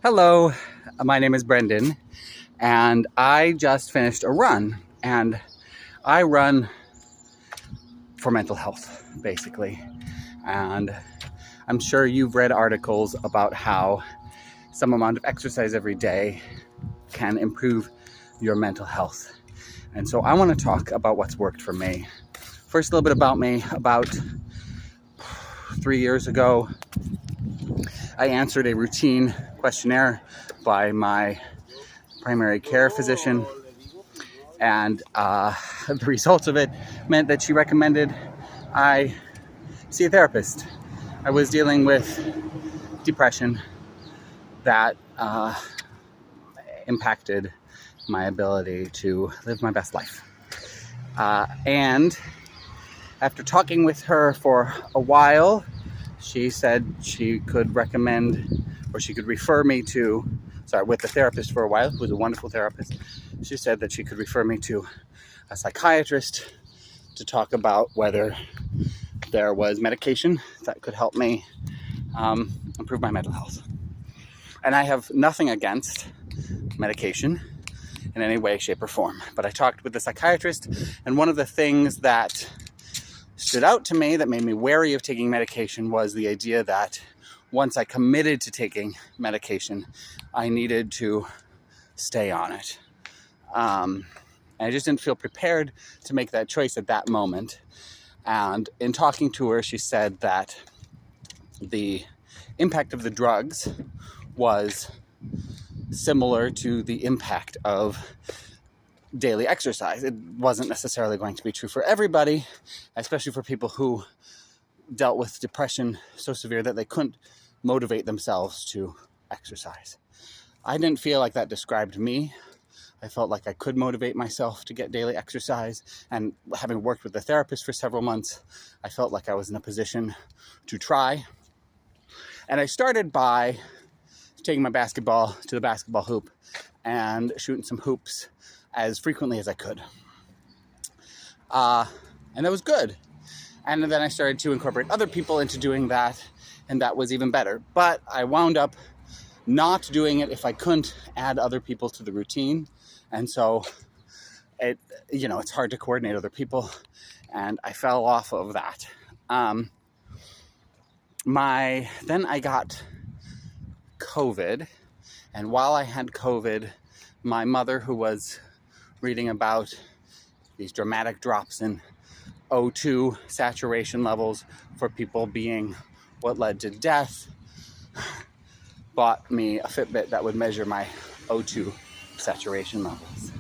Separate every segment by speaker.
Speaker 1: Hello, my name is Brendan, and I just finished a run. And I run for mental health, basically. And I'm sure you've read articles about how some amount of exercise every day can improve your mental health. And so I want to talk about what's worked for me. First, a little bit about me. About 3 years ago, I answered a routine questionnaire by my primary care physician, and the results of it meant that she recommended I see a therapist. I was dealing with depression that impacted my ability to live my best life. And after talking with her for a while, she said she could recommend, or she could refer me to, with the therapist for a while, who was a wonderful therapist. She said that she could refer me to a psychiatrist to talk about whether there was medication that could help me improve my mental health. And I have nothing against medication in any way, shape, or form. But I talked with the psychiatrist, and one of the things that stood out to me that made me wary of taking medication was the idea that once I committed to taking medication, I needed to stay on it. And I just didn't feel prepared to make that choice at that moment. And in talking to her, she said that the impact of the drugs was similar to the impact of daily exercise. It wasn't necessarily going to be true for everybody, especially for people who dealt with depression so severe that they couldn't motivate themselves to exercise. I didn't feel like that described me. I felt like I could motivate myself to get daily exercise, and having worked with the therapist for several months, I felt like I was in a position to try. And I started by taking my basketball to the basketball hoop and shooting some hoops as frequently as I could. And that was good. And then I started to incorporate other people into doing that, and that was even better. But I wound up not doing it if I couldn't add other people to the routine. And so it's hard to coordinate other people, and I fell off of that. Then I got COVID, and while I had COVID, my mother, who was reading about these dramatic drops in O2 saturation levels for people being what led to death, bought me a Fitbit that would measure my O2 saturation levels.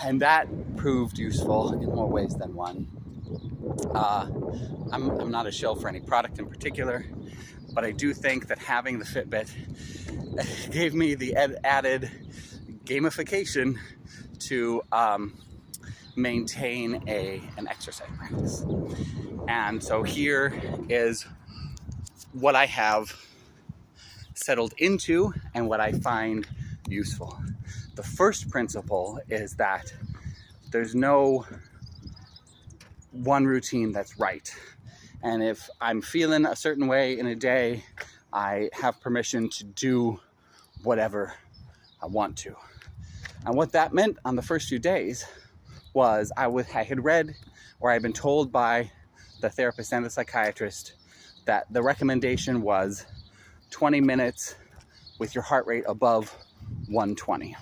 Speaker 1: And that proved useful in more ways than one. I'm not a shill for any product in particular, but I do think that having the Fitbit gave me the added gamification to maintain an exercise practice. And so here is what I have settled into and what I find useful. The first principle is that there's no one routine that's right. And if I'm feeling a certain way in a day, I have permission to do whatever I want to. And what that meant on the first few days was I had read, or I had been told by the therapist and the psychiatrist, that the recommendation was 20 minutes with your heart rate above 120.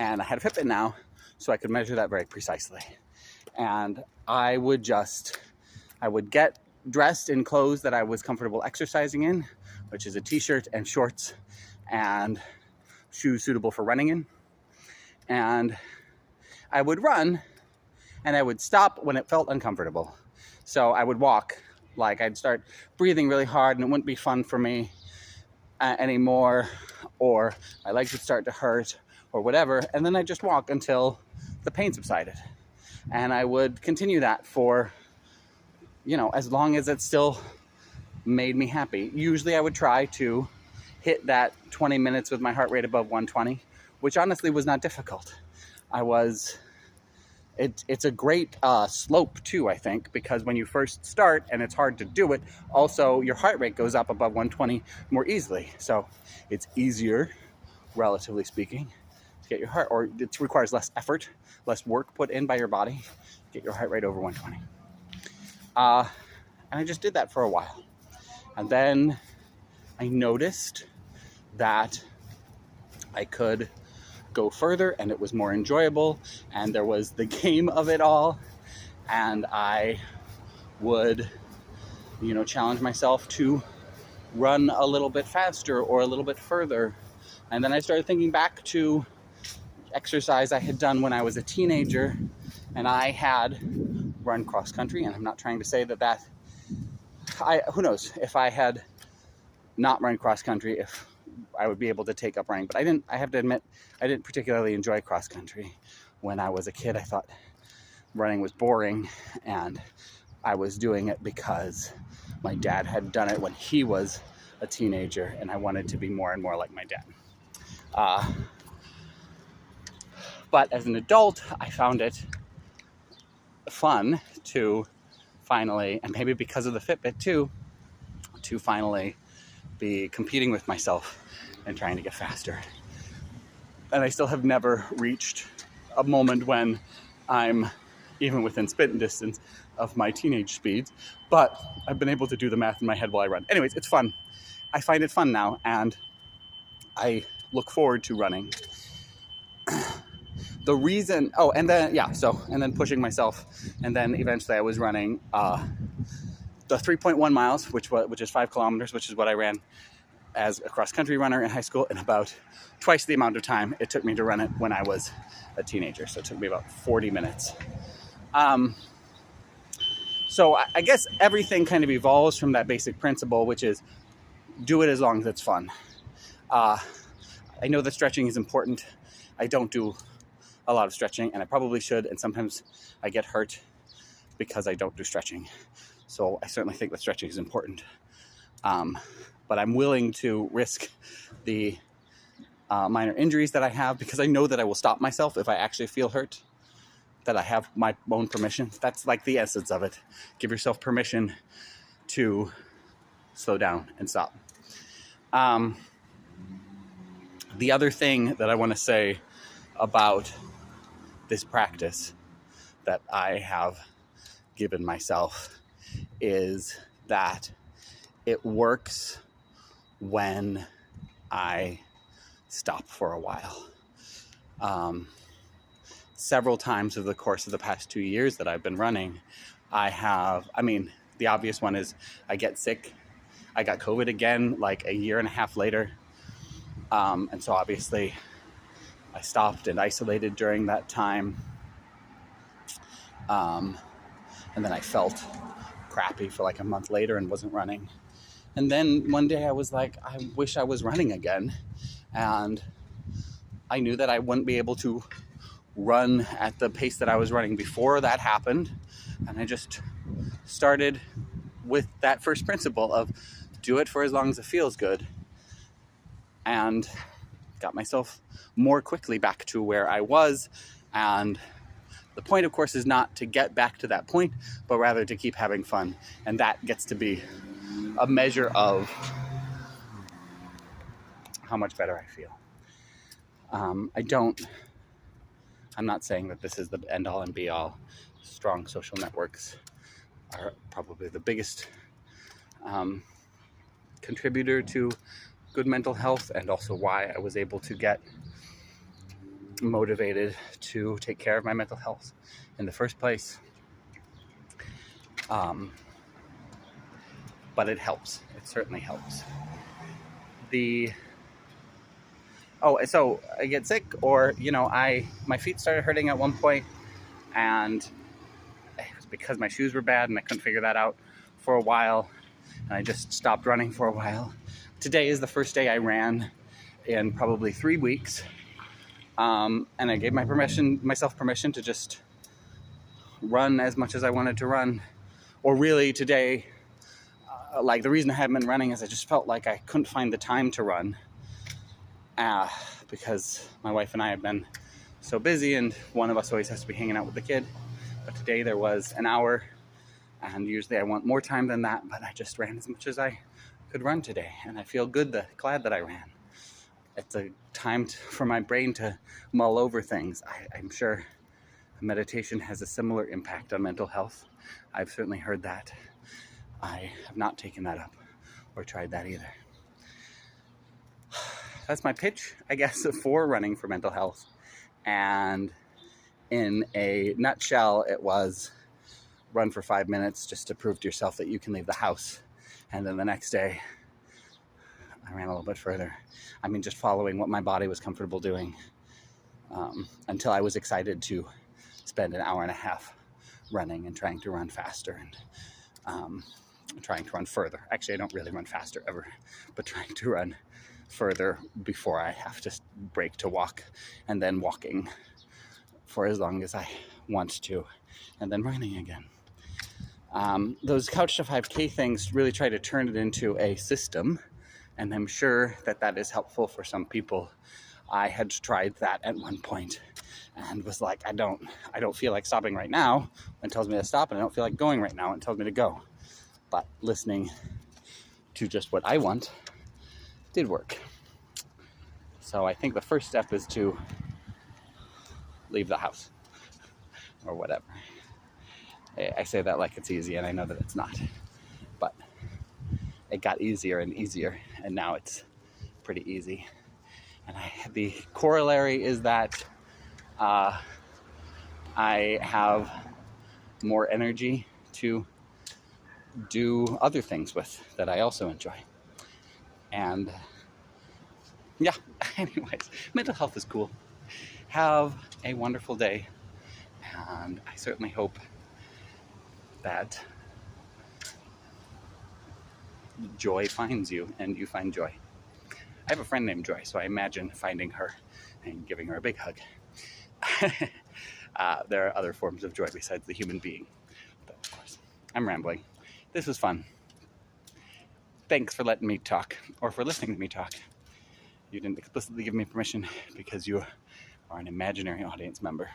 Speaker 1: And I had a Fitbit now, so I could measure that very precisely. And I would get dressed in clothes that I was comfortable exercising in, which is a t-shirt and shorts and shoes suitable for running in. And I would run, and I would stop when it felt uncomfortable. So I would walk, like I'd start breathing really hard and it wouldn't be fun for me anymore, or my legs would start to hurt or whatever, and then I'd just walk until the pain subsided. And I would continue that for, as long as it still made me happy. Usually I would try to hit that 20 minutes with my heart rate above 120, which honestly was not difficult. I was it's a great slope too, I think, because when you first start and it's hard to do it, also your heart rate goes up above 120 more easily. So it's easier, relatively speaking, to get your heart, or it requires less effort, less work put in by your body to get your heart rate over 120. And I just did that for a while. And then I noticed that I could go further and it was more enjoyable and there was the game of it all, and I would, challenge myself to run a little bit faster or a little bit further. And then I started thinking back to exercise I had done when I was a teenager, and I had run cross country. And I'm not trying to say that who knows, if I had not run cross country, if I would be able to take up running. But I have to admit, I didn't particularly enjoy cross country. When I was a kid, I thought running was boring, and I was doing it because my dad had done it when he was a teenager, and I wanted to be more and more like my dad. But as an adult, I found it fun to finally, and maybe because of the Fitbit too, to finally be competing with myself and trying to get faster. And I still have never reached a moment when I'm even within spitting distance of my teenage speeds, but I've been able to do the math in my head while I run. Anyways, it's fun. I find it fun now, and I look forward to running. The reason, and then pushing myself, and then eventually I was running the 3.1 miles, which is 5 kilometers, which is what I ran as a cross-country runner in high school, in about twice the amount of time it took me to run it when I was a teenager. So it took me about 40 minutes. So I guess everything kind of evolves from that basic principle, which is do it as long as it's fun. I know that stretching is important. I don't do a lot of stretching, and I probably should, and sometimes I get hurt because I don't do stretching. So I certainly think that stretching is important. But I'm willing to risk the minor injuries that I have, because I know that I will stop myself if I actually feel hurt, that I have my own permission. That's like the essence of it. Give yourself permission to slow down and stop. The other thing that I want to say about this practice that I have given myself is that it works when I stop for a while. Several times over the course of the past 2 years that I've been running, the obvious one is I get sick. I got COVID again like a year and a half later. And so obviously I stopped and isolated during that time. And then I felt crappy for like a month later and wasn't running. And then one day I was like, I wish I was running again. And I knew that I wouldn't be able to run at the pace that I was running before that happened. And I just started with that first principle of do it for as long as it feels good, and got myself more quickly back to where I was. And the point, of course, is not to get back to that point, but rather to keep having fun. And that gets to be a measure of how much better I feel. I'm not saying that this is the end all and be all. Strong social networks are probably the biggest contributor to good mental health, and also why I was able to get motivated to take care of my mental health in the first place. But it helps. It certainly helps. So I get sick, or my feet started hurting at one point, and it was because my shoes were bad and I couldn't figure that out for a while, and I just stopped running for a while. Today is the first day I ran in probably 3 weeks, and I gave myself permission to just run as much as I wanted to run. Or really today, the reason I haven't been running is I just felt like I couldn't find the time to run, because my wife and I have been so busy and one of us always has to be hanging out with the kid. But today there was an hour, and usually I want more time than that, but I just ran as much as I could run today, and I feel glad that I ran. It's a time for my brain to mull over things. I'm sure meditation has a similar impact on mental health. I've certainly heard that. I have not taken that up or tried that either. That's my pitch, I guess, for running for mental health. And in a nutshell, it was run for 5 minutes just to prove to yourself that you can leave the house. And then the next day, I ran a little bit further. I mean, just following what my body was comfortable doing until I was excited to spend an hour and a half running and trying to run faster and trying to run further. Actually, I don't really run faster ever, but trying to run further before I have to break to walk, and then walking for as long as I want to, and then running again. Those Couch to 5K things really try to turn it into a system, and I'm sure that that is helpful for some people. I had tried that at one point and was like, I don't feel like stopping right now. It tells me to stop, and I don't feel like going right now. It tells me to go. But listening to just what I want did work. So I think the first step is to leave the house or whatever. I say that like it's easy, and I know that it's not. But it got easier and easier, and now it's pretty easy. And the corollary is that I have more energy to do other things with that I also enjoy. And yeah, anyways, mental health is cool. Have a wonderful day, and I certainly hope that joy finds you and you find joy. I have a friend named Joy, so I imagine finding her and giving her a big hug. There are other forms of joy besides the human being. But of course, I'm rambling. This was fun. Thanks for letting me talk, or for listening to me talk. You didn't explicitly give me permission because you are an imaginary audience member.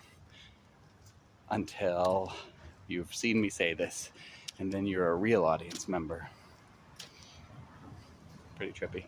Speaker 1: Until you've seen me say this, and then you're a real audience member. Pretty trippy.